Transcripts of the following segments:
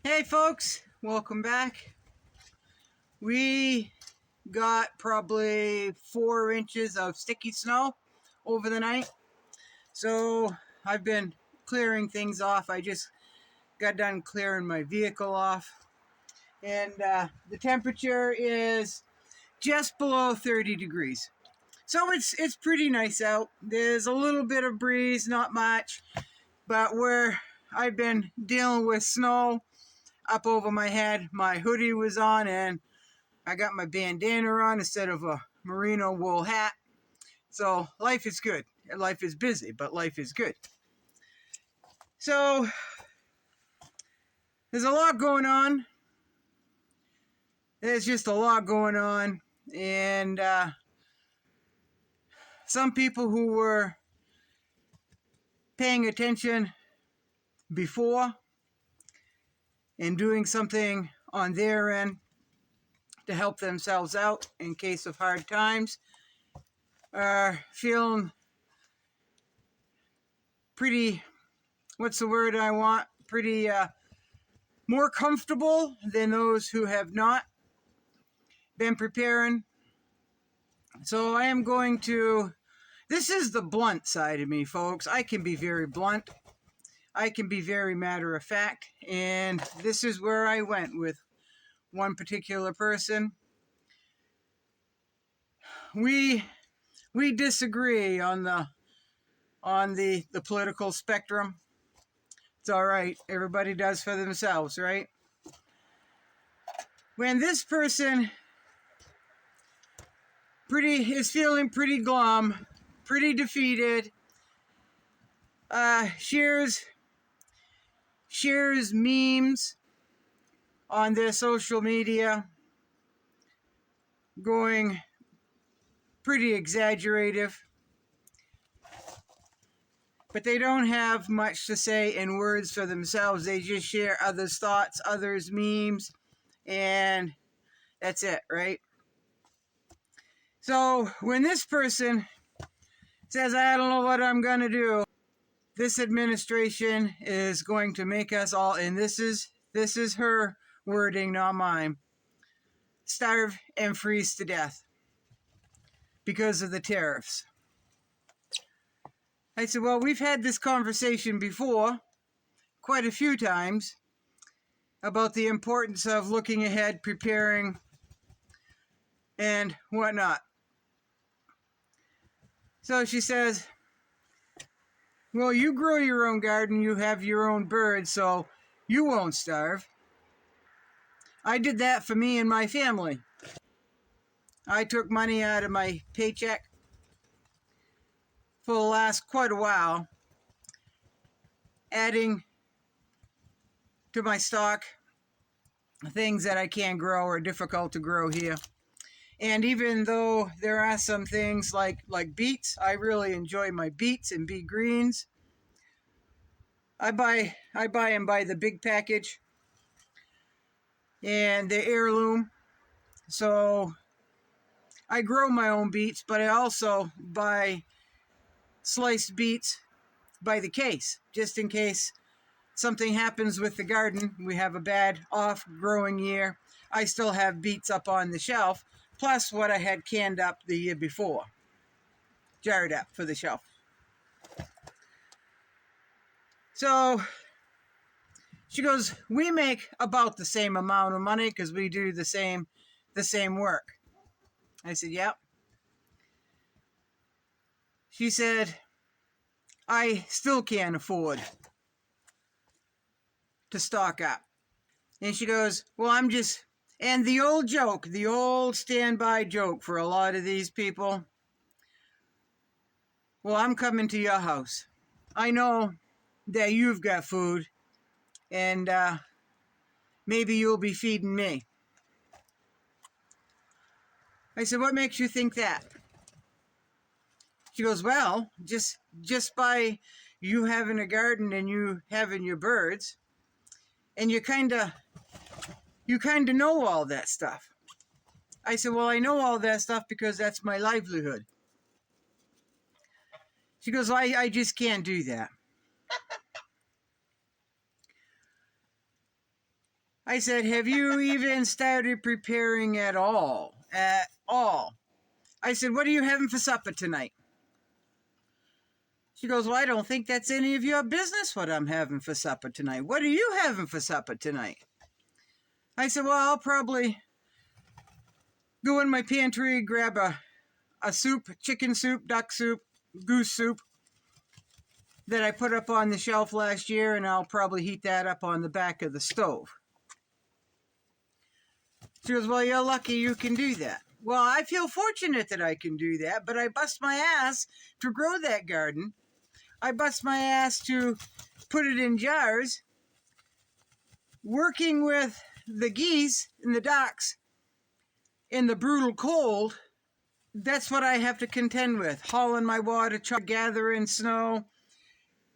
Hey folks, welcome back. We got probably 4 inches of sticky snow over the night. So I've been clearing things off. I just got done clearing my vehicle off. And the temperature is just below 30 degrees. So it's pretty nice out. There's a little bit of breeze, not much. But where I've been dealing with snow up over my head, my hoodie was on, and I got my bandana on instead of a merino wool hat. So life is good. Life is busy, but life is good. So there's a lot going on. There's just a lot going on. And some people who were paying attention before and doing something on their end to help themselves out in case of hard times are feeling pretty, what's the word I want? Pretty more comfortable than those who have not been preparing. So I am going to, this is the blunt side of me, folks. I can be very blunt. I can be very matter of fact. And this is where I went with one particular person. We disagree on the political spectrum. It's all right. Everybody does for themselves, right? When this person is feeling pretty glum, pretty defeated, shares memes on their social media, going pretty exaggerative, but they don't have much to say in words for themselves. They just share others' thoughts, others' memes, and that's it, right? So when this person says, I don't know what I'm going to do, this administration is going to make us all, and this is her wording, not mine, starve and freeze to death because of the tariffs. I said, well, we've had this conversation before, quite a few times, about the importance of looking ahead, preparing, and whatnot. So she says, well, you grow your own garden, you have your own birds, so you won't starve. I did that for me and my family. I took money out of my paycheck for the last quite a while, adding to my stock things that I can't grow or difficult to grow here. And even though there are some things like beets, I really enjoy my beets and beet greens. I buy them by the big package, and they're heirloom. So I grow my own beets, but I also buy sliced beets by the case, just in case something happens with the garden. We have a bad off-growing year. I still have beets up on the shelf, plus what I had canned up the year before, jarred up for the shelf. So she goes, we make about the same amount of money because we do the same work. I said, yep. She said, I still can't afford to stock up. And she goes, well, and the old joke, the old standby joke for a lot of these people, well, I'm coming to your house. I know that you've got food, and maybe you'll be feeding me. I said, what makes you think that? She goes, well, just by you having a garden and you having your birds, and you kind of know all that stuff. I said, well, I know all that stuff because that's my livelihood. She goes, well, I just can't do that. I said, have you even started preparing at all? At all. I said, what are you having for supper tonight? She goes, well, I don't think that's any of your business what I'm having for supper tonight. What are you having for supper tonight? I said, well, I'll probably go in my pantry, grab a soup, chicken soup, duck soup, goose soup that I put up on the shelf last year, and I'll probably heat that up on the back of the stove. She goes, well, you're lucky you can do that. Well, I feel fortunate that I can do that, but I bust my ass to grow that garden. I bust my ass to put it in jars, working with the geese and the ducks in the brutal cold. That's what I have to contend with. Hauling my water truck, gathering snow,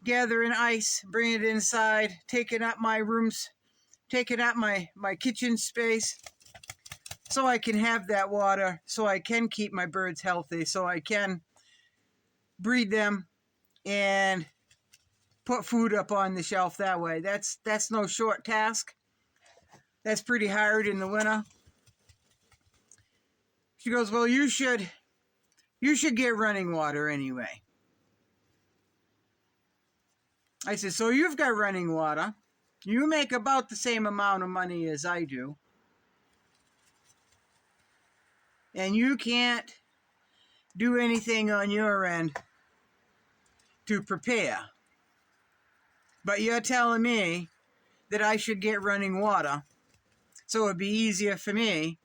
gathering ice, bring it inside, taking up my rooms, taking up my kitchen space so I can have that water, so I can keep my birds healthy, so I can breed them and put food up on the shelf that way. That's no short task. That's pretty hard in the winter. She goes, well, you should get running water anyway. I said, so you've got running water. You make about the same amount of money as I do. And you can't do anything on your end to prepare. But you're telling me that I should get running water so it'd be easier for me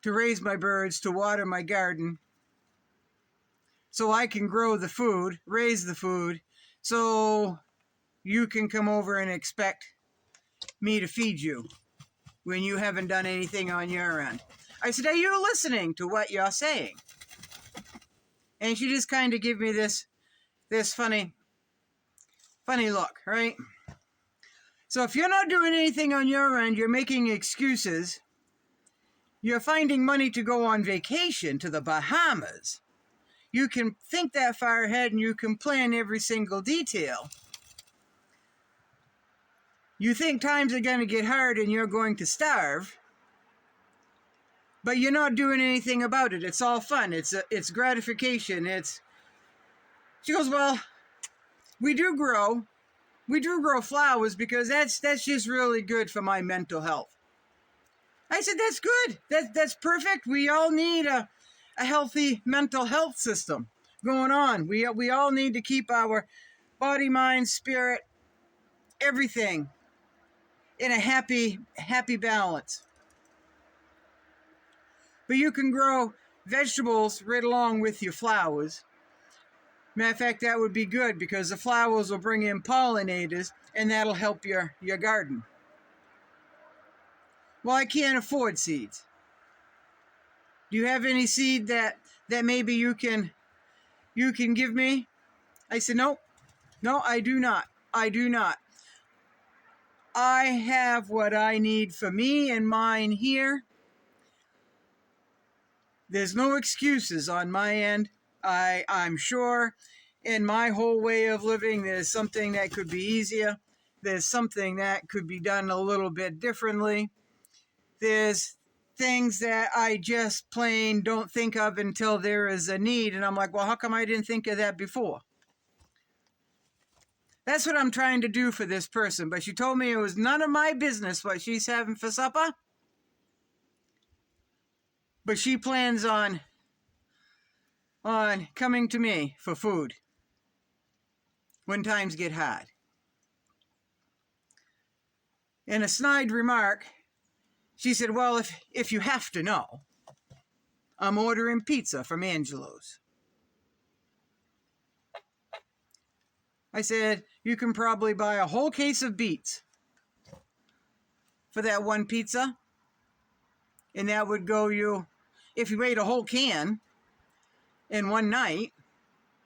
to raise my birds, to water my garden, so I can grow the food, raise the food, so you can come over and expect me to feed you when you haven't done anything on your end. I said, are you listening to what you're saying? And she just kind of gave me this funny look, right? So if you're not doing anything on your end, you're making excuses. You're finding money to go on vacation to the Bahamas. You can think that far ahead and you can plan every single detail. You think times are going to get hard and you're going to starve, but you're not doing anything about it. It's all fun. It's gratification. She goes, well, we do grow flowers because that's just really good for my mental health. I said, that's good. That's perfect. We all need a healthy mental health system going on. We all need to keep our body, mind, spirit, everything in a happy balance. But you can grow vegetables right along with your flowers. Matter of fact, that would be good because the flowers will bring in pollinators and that'll help your garden. Well, I can't afford seeds. Do you have any seed that maybe you can give me? I said, no, I do not. I have what I need for me and mine here. There's no excuses on my end. I'm sure in my whole way of living, there's something that could be easier. There's something that could be done a little bit differently. There's things that I just plain don't think of until there is a need. And I'm like, well, how come I didn't think of that before? That's what I'm trying to do for this person. But she told me it was none of my business what she's having for supper. But she plans on coming to me for food when times get hard. In a snide remark, she said, well, if you have to know, I'm ordering pizza from Angelo's. I said, you can probably buy a whole case of beets for that one pizza. And that would go you, if you ate a whole can in one night,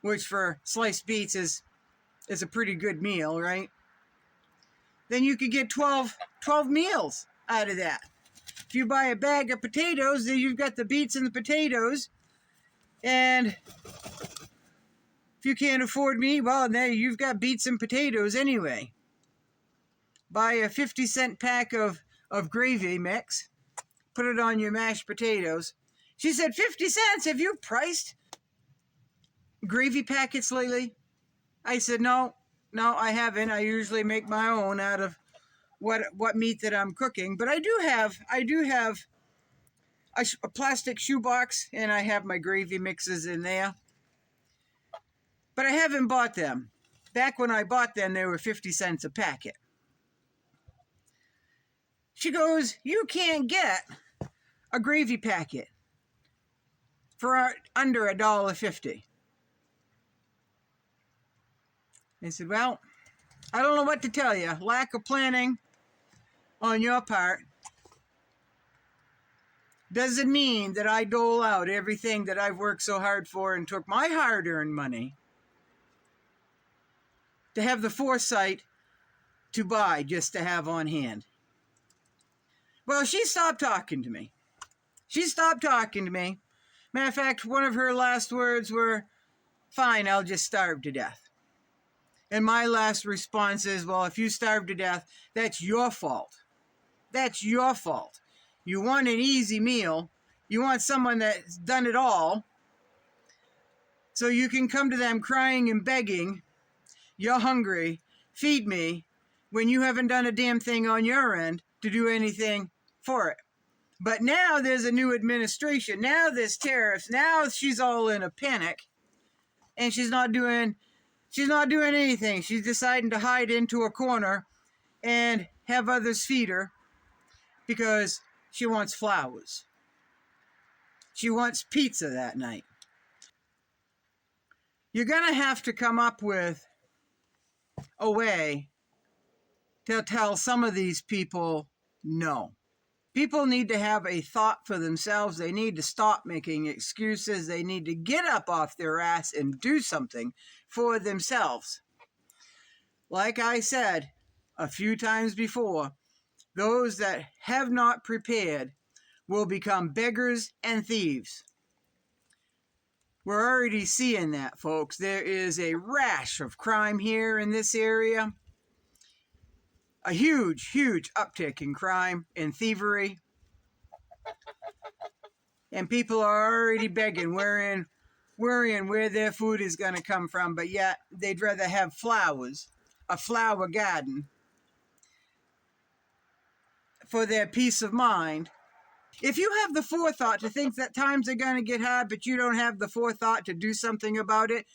which for sliced beets is a pretty good meal, right? Then you could get 12 meals out of that. If you buy a bag of potatoes, then you've got the beets and the potatoes. And if you can't afford meat, well, then you've got beets and potatoes anyway. buy a 50-cent pack of gravy mix, put it on your mashed potatoes. She said, 50 cents? Have you priced gravy packets lately? I said, no, I haven't. I usually make my own out of what meat that I'm cooking. But I do have a plastic shoebox, and I have my gravy mixes in there. But I haven't bought them. Back when I bought them, they were 50 cents a packet. She goes, you can't get a gravy packet for under $1.50. I said, well, I don't know what to tell you. Lack of planning on your part doesn't mean that I dole out everything that I've worked so hard for and took my hard-earned money to have the foresight to buy just to have on hand. Well, she stopped talking to me. Matter of fact, one of her last words were, fine, I'll just starve to death. And my last response is, well, if you starve to death, that's your fault. That's your fault. You want an easy meal. You want someone that's done it all. So you can come to them crying and begging, you're hungry, feed me, when you haven't done a damn thing on your end to do anything for it. But now there's a new administration. Now there's tariffs. Now she's all in a panic. And she's not doing anything. She's deciding to hide into a corner and have others feed her because she wants flowers. She wants pizza that night. You're going to have to come up with a way to tell some of these people no. People need to have a thought for themselves. They need to stop making excuses. They need to get up off their ass and do something for themselves. Like I said a few times before, those that have not prepared will become beggars and thieves. We're already seeing that, folks. There is a rash of crime here in this area. A huge uptick in crime and thievery. And people are already begging, worrying where their food is going to come from, but yet they'd rather have flowers, a flower garden, for their peace of mind. If you have the forethought to think that times are going to get hard, but you don't have the forethought to do something about it,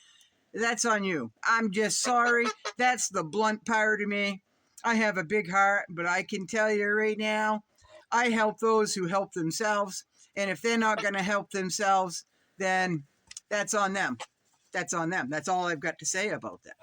that's on you. I'm just sorry. That's the blunt part of me. I have a big heart, but I can tell you right now, I help those who help themselves. And if they're not going to help themselves, then that's on them. That's on them. That's all I've got to say about that.